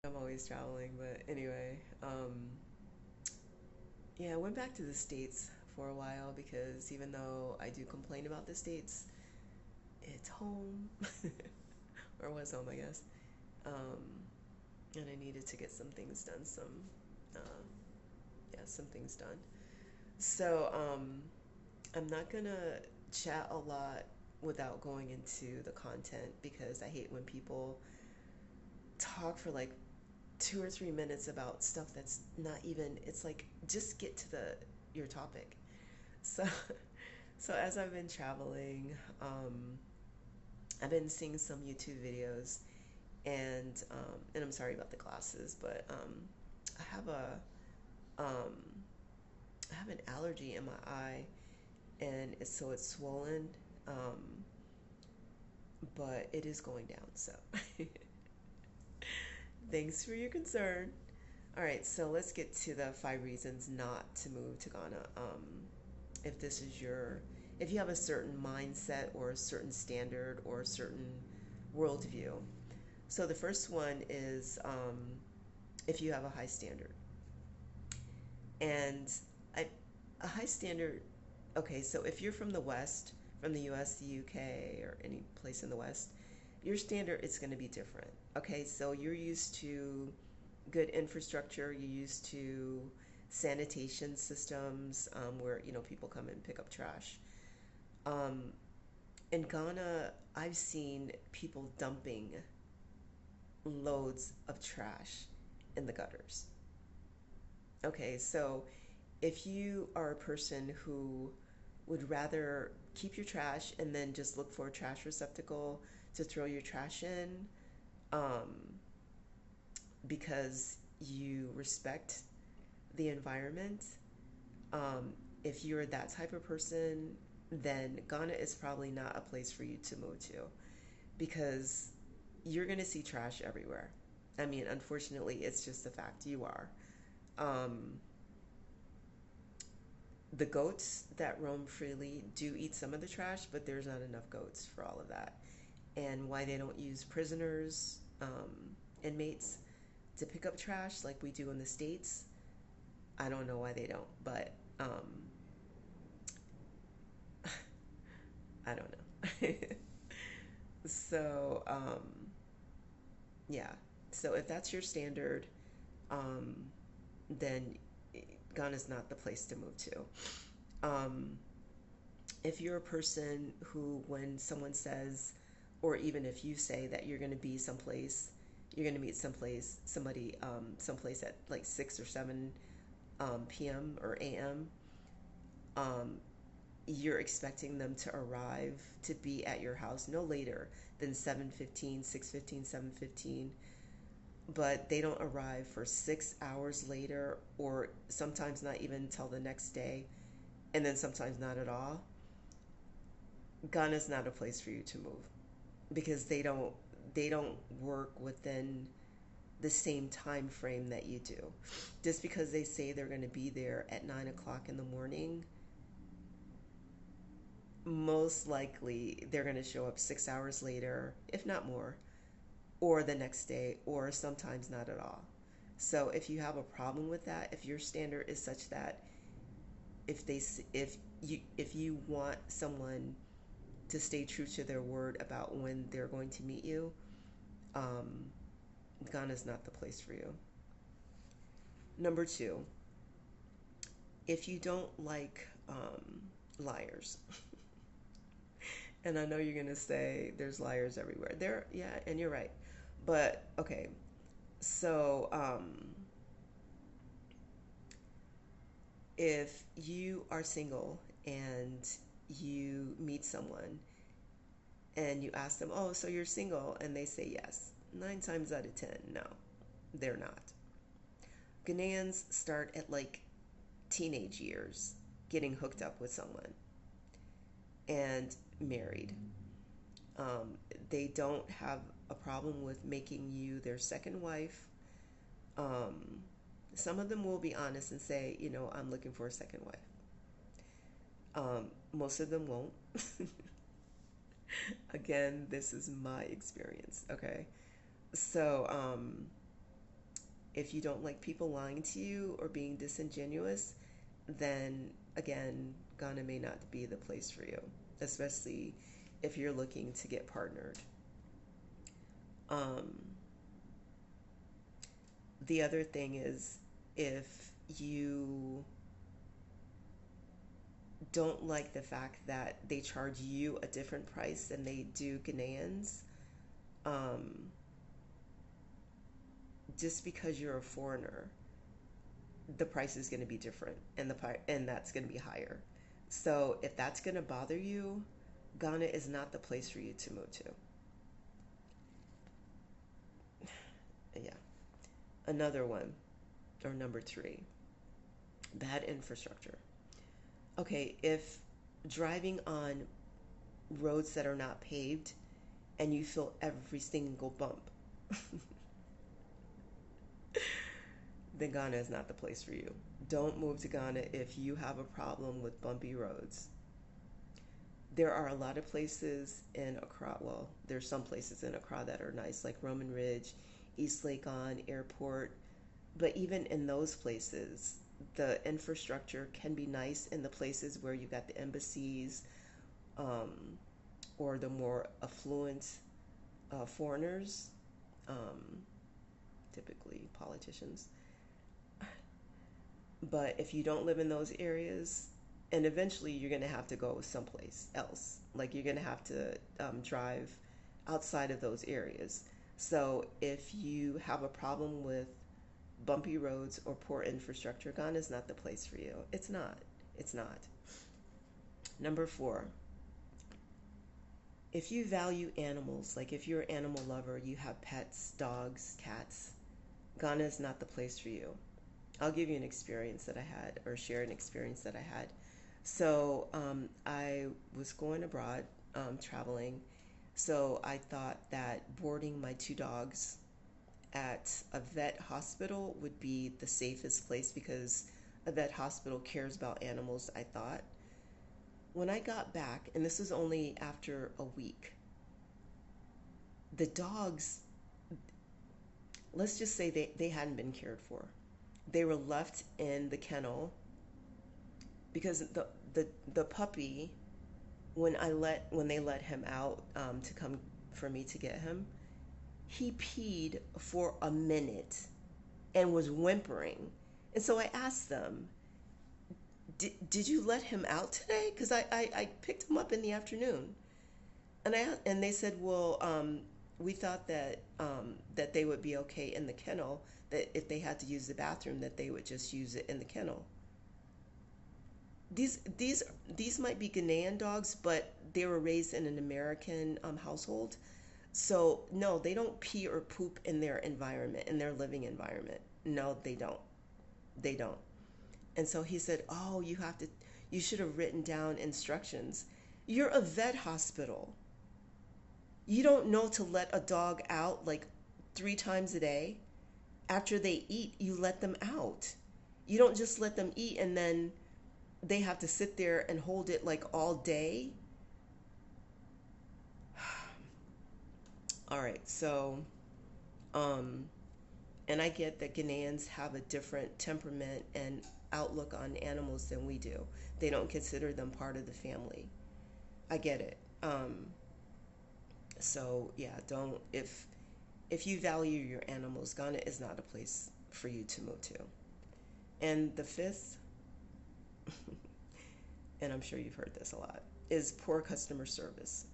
I'm always traveling, but anyway, yeah, I went back to the States for a while because even though I do complain about the States, it's home, or was home, I guess. Um, and I needed to get some things done, yeah, some things done. So, I'm not gonna chat a lot without going into the content because I hate when people talk for like 2 or 3 minutes about stuff that's not even, it's like just get to the your topic. So so as I've been traveling, I've been seeing some YouTube videos, and I'm sorry about the glasses, but I have a um I have an allergy in my eye, and it's swollen, um but it is going down, so thanks for your concern. All right, so let's get to the 5 reasons not to move to Ghana. If this is if you have a certain mindset or a certain standard or a certain worldview. So the first one is if you have a high standard. And I, a high standard, okay, so if you're from the West, from the US, the UK, or any place in the West, your standard is going to be different. Okay, so you're used to good infrastructure, you're used to sanitation systems where people come and pick up trash. Um, in Ghana, I've seen people dumping loads of trash in the gutters. Okay, so if you are a person who would rather keep your trash and then just look for a trash receptacle to throw your trash in, um, because you respect the environment, um, if you're that type of person, then Ghana is probably not a place for you to move to because you're going to see trash everywhere. I mean, unfortunately, it's just a fact. You are. Um, the goats that roam freely do eat some of the trash, but there's not enough goats for all of that. And why they don't use prisoners, inmates, to pick up trash like we do in the States, I don't know why they don't, but I don't know. So, yeah. So if that's your standard, um, then Ghana's not the place to move to. Um, if you're a person who, when someone says, or even if you say that you're going to be someplace, you're going to meet somebody, someplace at like 6 or 7 p.m. or a.m., um, you're expecting them to arrive to be at your house no later than 7:15, 6:15, 7:15, but they don't arrive for 6 hours later, or sometimes not even until the next day, and then sometimes not at all. Ghana's not a place for you to move because they don't work within the same time frame that you do. Just because they say they're going to be there at 9 o'clock in the morning, most likely they're going to show up 6 hours later, if not more, or the next day, or sometimes not at all. So if you have a problem with that, if your standard is such that if you want someone to stay true to their word about when they're going to meet you, um, Ghana's not the place for you. Number two, if you don't like liars, and I know you're gonna say there's liars everywhere. There, yeah, and you're right. But okay, so if you are single and you meet someone and you ask them, "Oh, so you're single?" and they say yes, 9 times out of 10, no, they're not. Ghanaians start at like teenage years getting hooked up with someone and married. Um, they don't have a problem with making you their second wife. Um, some of them will be honest and say, I'm looking for a second wife. Most of them won't. Again, this is my experience, okay? So, If you don't like people lying to you or being disingenuous, then again, Ghana may not be the place for you, especially if you're looking to get partnered. Um, the other thing is, if you don't like the fact that they charge you a different price than they do Ghanaians, um, just because you're a foreigner, the price is going to be different, and that's going to be higher. So if that's going to bother you, Ghana is not the place for you to move to. Yeah. Another one, or number three, bad infrastructure. Okay, if driving on roads that are not paved and you feel every single bump, then Ghana is not the place for you. Don't move to Ghana if you have a problem with bumpy roads. There are a lot of places in Accra. Well, there's some places in Accra that are nice, like Roman Ridge, East Lake on Airport. But even in those places, the infrastructure can be nice in the places where you got the embassies, um, or the more affluent foreigners, um, typically politicians. But if you don't live in those areas, and eventually you're going to have to go someplace else, like you're going to have to drive outside of those areas. So if you have a problem with bumpy roads or poor infrastructure, Ghana is not the place for you. It's not. It's not. Number four, if you value animals, like if you're an animal lover, you have pets, dogs, cats, Ghana is not the place for you. I'll give you an experience that I had, or share an experience that I had. So I was going abroad, traveling. So I thought that boarding my two dogs at a vet hospital would be the safest place because a vet hospital cares about animals, I thought. When I got back, and this was only after a week, the dogs, let's just say they hadn't been cared for. They were left in the kennel because the puppy, when they let him out to come for me to get him, he peed for a minute and was whimpering. And so I asked them, did you let him out today? Because I picked him up in the afternoon. And they said, well, we thought that they would be okay in the kennel, that if they had to use the bathroom, that they would just use it in the kennel. These might be Ghanaian dogs, but they were raised in an American household. So no, they don't pee or poop in their environment, in their living environment. No, they don't. They don't. And so he said, "Oh, you should have written down instructions. You're a vet hospital. You don't know to let a dog out like 3 times a day. After they eat, you let them out. You don't just let them eat and then they have to sit there and hold it like all day." All right, so, um, and I get that Ghanaians have a different temperament and outlook on animals than we do. They don't consider them part of the family. I get it. So yeah, don't if you value your animals, Ghana is not a place for you to move to. And the fifth, and I'm sure you've heard this a lot, is poor customer service.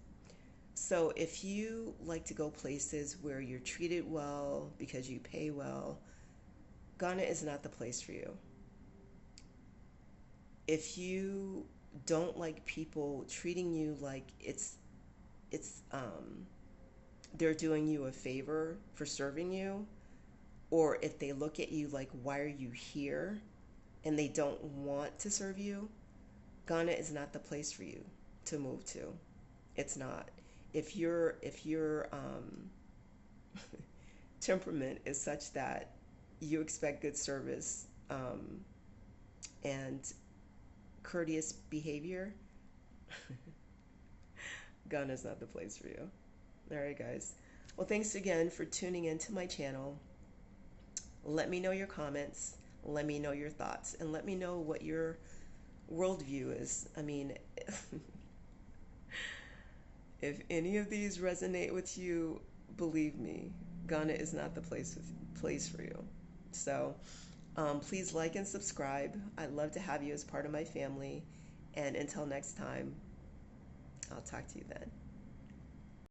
So if you like to go places where you're treated well because you pay well, Ghana is not the place for you. If you don't like people treating you like it's they're doing you a favor for serving you, or if they look at you like, why are you here, and they don't want to serve you, Ghana is not the place for you to move to. It's not. If your temperament is such that you expect good service, and courteous behavior, Ghana is not the place for you. All right, guys. Well, thanks again for tuning into my channel. Let me know your comments. Let me know your thoughts. And let me know what your worldview is. I mean, if any of these resonate with you, believe me, Ghana is not the place for you. So please like and subscribe. I'd love to have you as part of my family. And until next time, I'll talk to you then.